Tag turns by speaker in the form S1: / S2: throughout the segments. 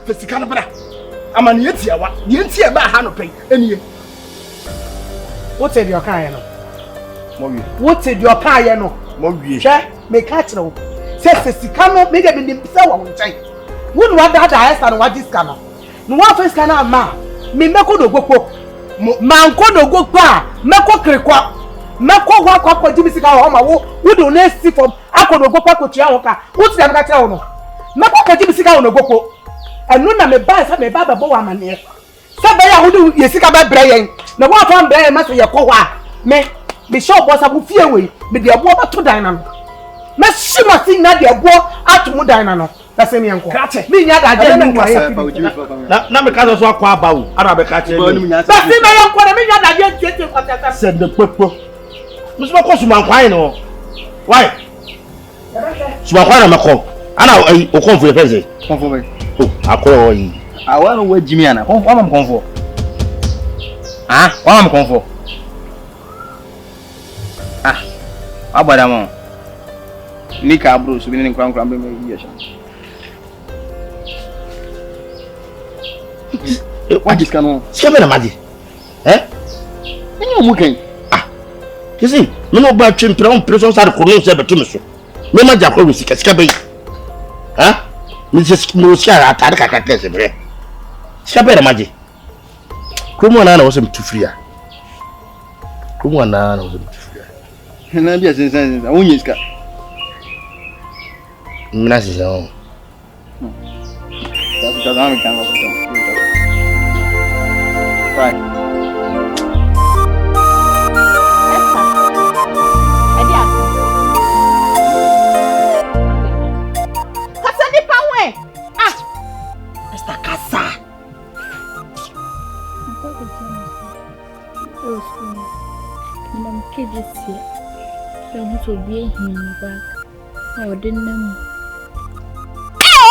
S1: Fesika bra. Amani etia wa. Ye ntia ba ha no pen. Enie. What said your car no? Mo. What said your car no? Mo wie. Hwe, me ka kire wo. Se fesika no me de me pisa wo nkyai. Wo no wada da Esther no wadi ska no. No wa fesika na ma. Me meko do gokpo. Ma nko do gokpo a, meko kirekwa. Meko wa kwa jimi sika ho ma wo do na si from akodo gokpo akotua wo ka. Wo ti am ka kire wo no. Meko kwa jimi sika wo no gokpo. Enu na me ba sa me ba babo wa mane. Sa be ya wo ye sika ba bre yen. Na wo fa bre yen ma so ye ko wa. Me show boss abu fie we. Me de abo ba to dan na no. Me shima sin na de abo atomu dan na no. Na se me enko. Me nya da je me kwa ye.
S2: Na me ka so akwa aba wo. Ara be ka che me.
S1: Ba se me enko na me nya da je tie kwa tata.
S2: Se de popo. Me so ko suma kwan no. Why? Suma kwan na me ko. Ana o konfo e feze.
S3: Konfo me.
S2: Oh, akoro yi.
S3: Awa no Jimmy ana. Konfo am konfo. Ah, wa am konfo. Ah. Abada mo. Nika bro, so bi ni nkran be me yi what is canon?
S2: Scamming a magic. Eh?
S3: You looking?
S2: Ah, you see, no bad trim persons are calling Sebatumiso. No matter how we see a scabby. Huh? Mrs. Musia at Taraka. Scabber magic. Kumana wasn't too free. Kumana wasn't too free.
S3: And I just said, I won't use cat.
S2: Nassy's own.
S3: That's what I'm going to do. Right.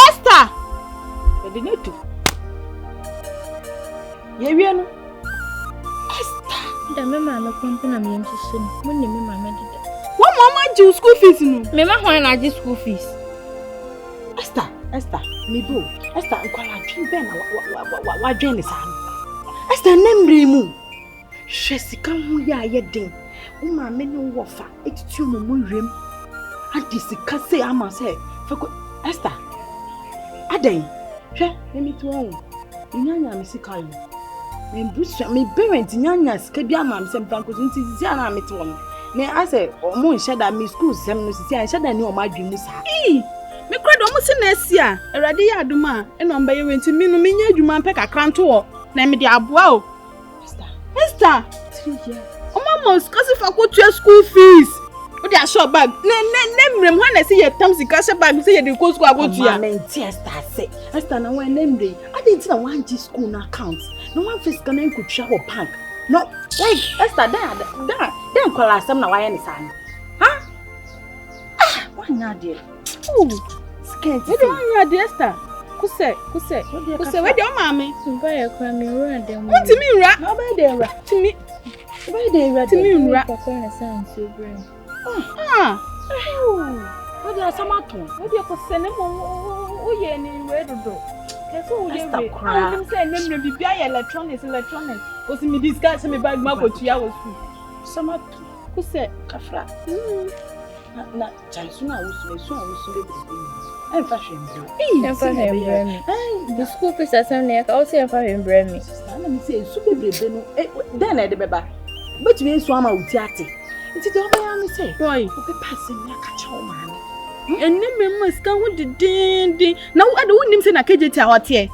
S4: Esther! I didn't do. Yewiano. Esther.
S5: Da mama na kwampo na me nso mo ne me mama dida.
S4: Wo mama ji school fees no.
S5: Me ma hwan na ji school fees.
S4: Esther, me bo. Esther nkwala twi be na wa dwen ne sa no. Esther nemre mu. Hwe sika ho ya ye den. Wo mama ne wo fa etitu mo wrem. Adi sika se ama se feko Esther. Aden. Hwe me tu won. Nyanya me sika yo. Me busa me parent nyanya sika bi ama me sem panko nti sisi ana me to no. Me ase omo nheda me school sem no sisi an nheda ni omo adwemu sa. Me kra do mo se na asia. Awrade ya aduma e no mba ye wenti mi no me nya adwuma mpe kakra nto wo. Na me de aboa o. Esther. 3 years. Omo mo skasi fa ko tua school fees. O de asho bag. Ne mrem ho na se ye tam sika she bag se ye de ko school abotua. Ma menti Esther se. Esther na wan nemre. Ade nti na wan ji school na account. No one face can encourage your bank. No, like Esther, then call us some now. I understand. Huh? Ah, one idea. Oh, scared. What do you want, Esther? Kuse, where your mommy?
S5: Buy a Kwame run them.
S4: What do you mean, rat? How about they rat? To me, why they rat? To me, rat.
S5: So brain.
S4: What do you some at home? What do you send them? Oh, yeah, anywhere to do. So we I'm saying them be buy electronics. O si me discuss me bag ma ko tua wo su. Sama ku se kafra. Na chansu na wo su be. En fa hwem.
S5: The school fees asem na ka o se en fa hwem bre mi.
S4: Na me say su be no. Den na de beba. But me su ama wuti ate. Nti de oba me say, boy, o be pass na ka cha o ma ne. And name must come with the din. Now, I don't him say na KJT out here.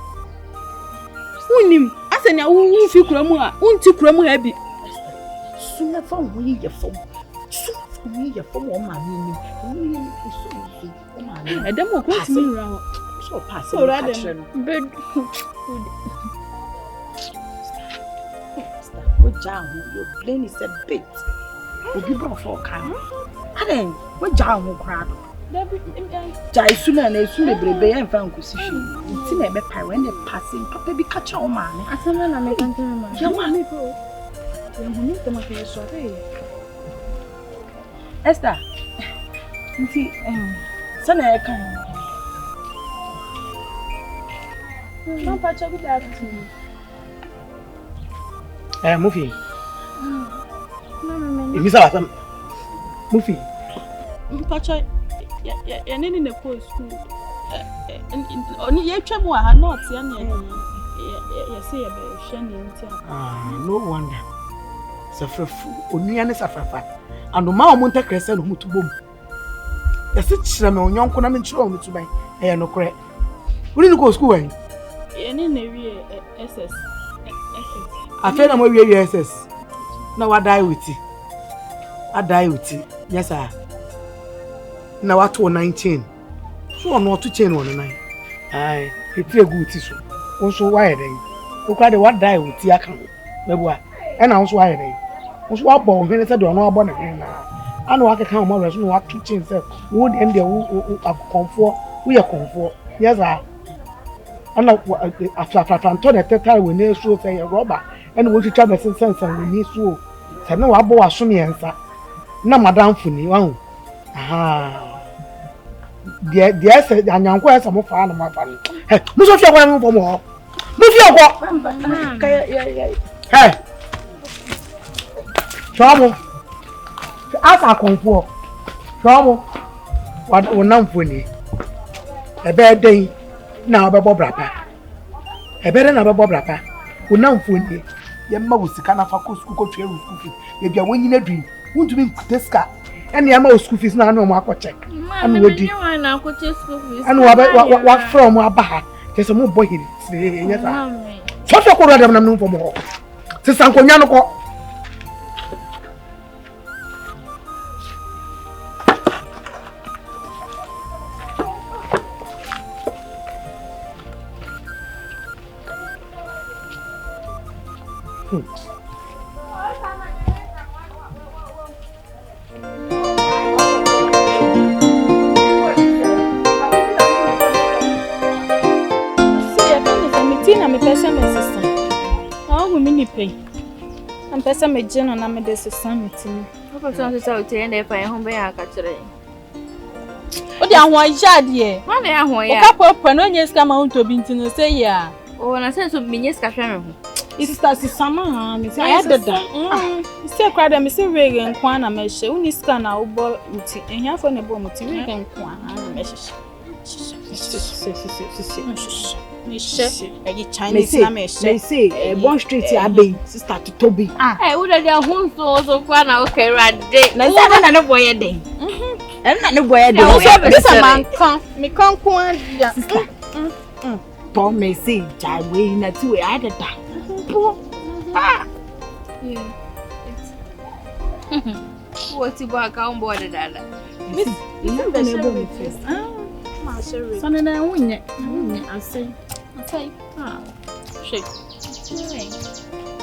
S4: Unim, I say na who fi kuramu, unti kuramu heavy. Sooner from we your phone. Sooner from we your phone, my meaning. I don't know what me round. So pass. So rather, bed. What jam? Your plane is a bit. Would you brought for camera? And then, what jam will crowd? Jai sooner and sooner brebe and found position. It's in a better when they're passing. Papa be catch all man. I said, I'm a countryman. You want me go? You need to make a sorry. Esther, you see, son, I can't.
S5: Papa, good afternoon.
S1: Mufi. Misa wasam. Mufi.
S5: Papa, you're not in the post school. Only you travel are not, you say about Shannon.
S1: No wonder. Suffer only an suffer. And the Mao Monte Crescent who to boom. The sit on young Konami Tron to buy. No correct. We didn't go to school.
S5: SS.
S1: I feel I'm going SS. Now I die with it. I die with it. Yes, sir. Now I 19. So I'm not to chain 19. Aye, it's a good tissue. Also, why then? Look at the what die with the account. And I was why then. Was what born when I said, don't know about it now. I know I can count more as no what to change. Would end the comfort. We are comfort. Yes, sir. And after told the time we need to say a robber and we should travel sense and we need to say no abo assume answer. Na madam funi wan. Aha. Dia say anyanko esa mo fa na ma fa. Hey, mo so fi akwa mo for mo. Mo fi akwa. Hey. Trouble. Asa konfo. Trouble. What onam funi. E be den na obebo brapa. Ebere na obebo brapa. Una mfoni ye ma wusika na fa ko school ko twa school fees. Ye bia wonyina dwin. Wontu bi teska. Ene ya ma school fees na na mo akọcheck. Anu wodi.
S5: Na akọcheck school fees.
S1: Anu wa from abaha. Tese mo boy hiri. Nyesa. So so ko ro dem na no fomo. Se sankonya no ko.
S5: I'm person me general na me this summit.
S6: What person say o tell dey fa home be akyerebruwaa.
S5: O dey ahon ja de.
S6: Wa na ahon ya.
S5: O ka papa no nye ska ma unto bi ntino say ya.
S6: O na say so menye ska hwe me ho.
S5: Sister sama ha me say ya dada. Say kwa da me say we gen kwa na me hye. Uni ska na wo bo nti. Ehiafo na bo muti we gen kwa na me hye. Chinese na me
S1: They say Bond Street Abbey sister to Toby.
S6: Eh wo dey ahun so kwa na okay rade.
S1: Na say na no boy dey. Na no boy dey.
S5: This a man kan me kan kwa dia.
S1: Sister. Tom me say jai we na tu we adada.
S6: What you back on board dada.
S5: Miss, you know the show me first. Ma sure. Sana na wunye. Asay. Shake.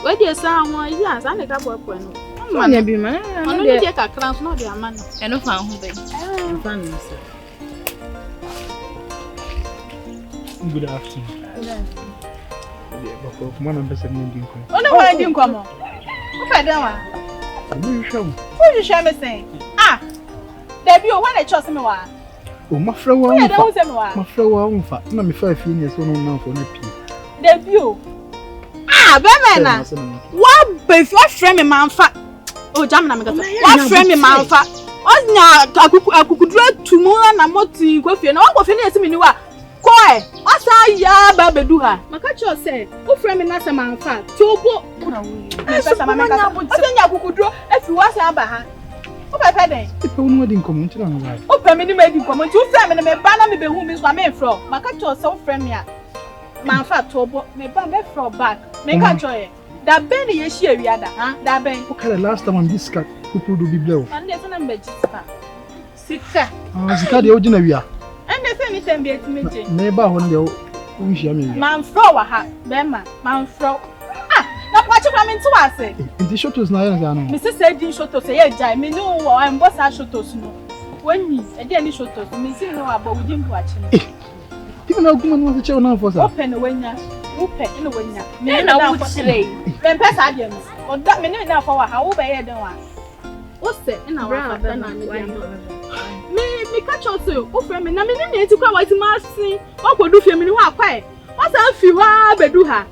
S5: Where do you sound? Yes, I need a boy.
S6: Man, be man.
S5: I know you get a crown, not your man.
S6: I know found who be.
S7: Good afternoon.
S5: Oh no, why didn't come on? Who fed them? Who you share me saying? Ah, Debbie, when I chose me, why?
S7: Oh, my friend, my friend, na me 5 years so no for na pii.
S5: Debut. Ah, be na. What be your friend me manfa? Oh, jam na me gata. What friend me manfa? Onya akukudura tumu na moti kwafie na wakofie na esi me ni wa. Koi, asa ya ba bedu ha. Maka cho say, wo friend me na se manfa. Ti obo. Me pesa ma me kasa. Onya akukudura efi wa sa ba ha. O be pede.
S7: Ipe unu di nkomo nti na no live.
S5: O pe me ni me di nkomo nti o friend me me ba na me be hu me so me fro. Maka cho say o friend me a man fa tobo me ba me fro back. Me ka cho ye. Da ben ye hia wiada, ha? Da ben.
S7: Okay, last time I'm this cat people do be blow.
S5: And dey say na me sika. Sika.
S7: Ah, sika dey ogina wia.
S5: And dey say me tem be etimeje.
S7: Me ba ho dey o nhia me.
S5: Man fro wa ha. Be ma, man fro. Na kwachi kwa me nti wa se.
S7: Inti shotos na yana no.
S5: Me say din shotos ye jai me no wo am boss a shotos no. Wenyi, e dey ni shotos. Me say no abo we din kwachi no.
S7: Even na guma no se che na for sa.
S5: Open wenya. Open ino wenya.
S6: Me na wo chire.
S5: Me pesa ade no. Oda me ni na for wa ha wo be ye den wa. O se ina wa fa na me dem. Me catch us o friend me na me ni enti kwa wa ti ma sin. O kodu fie me ni wa kwa e. What's a few beduha?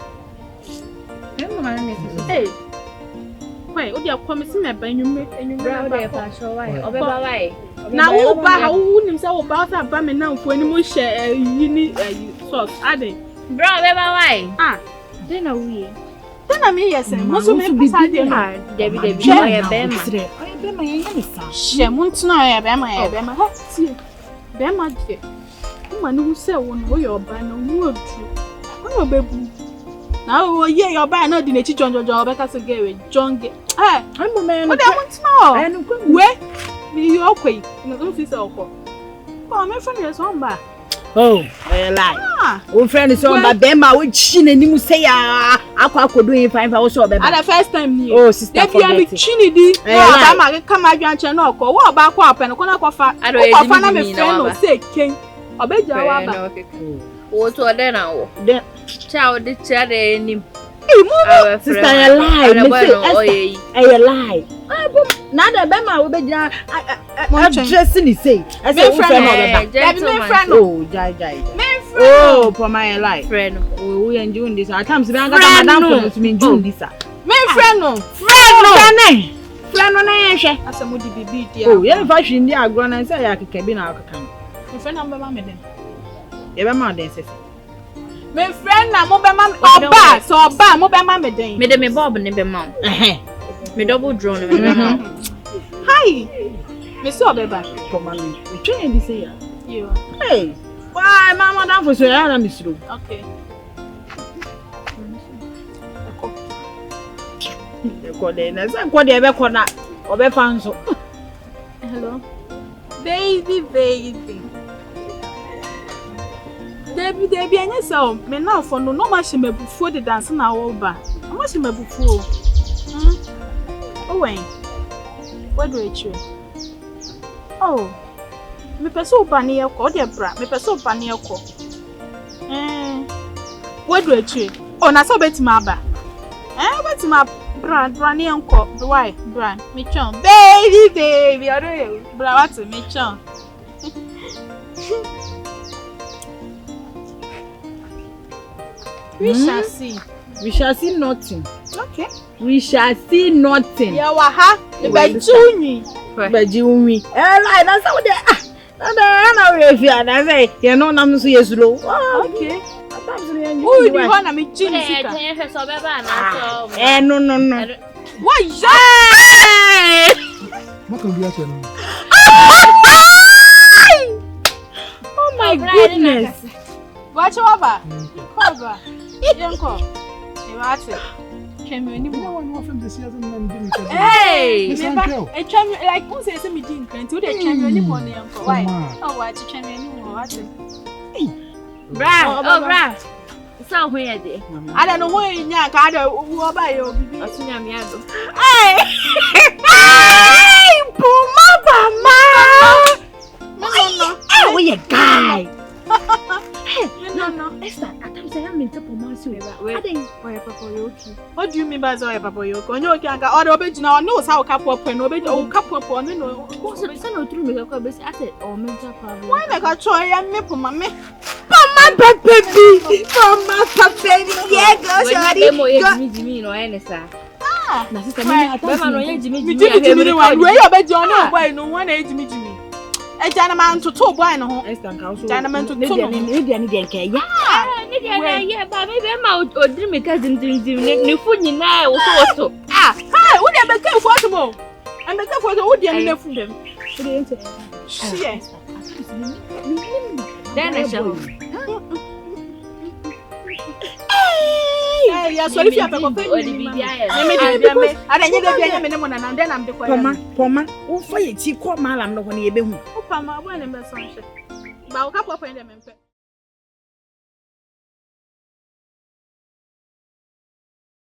S5: Hey. Wait, what you promising me by you make and you
S6: Brown day passion why? Obeba why?
S5: Now who buy who himself about that by me now for any more share you need sauce. Ade.
S6: Brown obeba why?
S5: Ah.
S6: Then we.
S5: Then I mean yes, most of me beside you.
S6: Debbie Bema.
S4: Bema yenisa.
S5: She muntuna Bema. See. Bema de. Woman who say one way your ban no more true. Oh baby. Now yeah your ban no the John because again John get. Eh, I'm a man. What I want to know. Where me you okay? No don't see so. Oh, my friend is on back.
S4: Oh, I lie. Our friend is on but Bema which she and say akwa do in fine for also Bema.
S5: At the first time
S4: oh sister
S5: if you are chinidi come adwanche no ko wo ba kwa apen ko na kwafa ko fa na me friend no say ken obeja wa ba
S6: wo to de na wo de cha de cha de nim
S4: sister I lie I lie na da Bema wo beja dressing say I say wo friend oh jai oh for my life
S5: friend
S4: we enjoy this at times we anga madam for me enjoy this
S5: me friend no
S4: na yenhwe
S5: asemu di bibi dia
S4: oh ye fa hwindi agro na say ya keka bi na akeka
S5: me friend am be ma me den
S4: ye be ma den sese
S5: me friend na mo be ma oba so oba mo be ma me den
S6: me de me bob ne be ma me double draw ne be ma
S5: hi me so obeba
S4: for man we train this year
S5: you
S4: hey why mama dan for so ya na misro
S5: okay
S4: ko de na say ko de be ko na obe fanso
S5: hello baby Debbie anya so me na for no ma she mabufuo de dance na wo ba ma she mabufuo oh when what do you oh me person ba ne yeko de bra me person ba ne yeko what do you oh na so betima ba betima bra ne yeko why bra me chon baby I don't know bra what me chon we shall see nothing. Okay.
S4: We shall see nothing.
S5: Ya waha, bejuni.
S4: Bejuni. Like that's how they na we na say, you know na so yesulo.
S5: Okay.
S4: Who
S5: you want me jini sika?
S6: So beba na so.
S4: No.
S5: Why ya?
S7: What can be at you?
S4: Oh my goodness.
S5: Watch over. Cover. Yanko. You are it. Came you
S7: No one from the season and didn't.
S5: Hey, a champion like who says me didn't print to the champion anymore. Why? Oh, what champion anymore?
S6: Bra. So where they?
S5: I don't know where you are. I don't know about you.
S4: Hey, Puma. No. We a guy.
S5: No.
S4: Esther, at times I am in top of my soul.
S5: What do you mean by so papayoki? On your can order obey now knows how cap up and obey or cap up on no.
S6: What's the son of true asset or mental problem?
S5: Why make a try and me for my
S4: baby. Yeah, go
S6: Jimmy no any sir.
S4: Na sister
S6: Jimmy.
S5: Where you bet John away no one age me. A gentleman to two boy no gentleman to two.
S6: Yeah, but maybe I'm out or dream cousin new food in there also.
S5: Hi, would you be careful? And be careful the wood and food. Yes.
S6: Then I shall.
S5: Yeah, so if you have a coffee, I then I'm the
S4: Poma, who for you, she called Malam no one you be home.
S5: Pama, when I'm a sunshine. But I'll come up and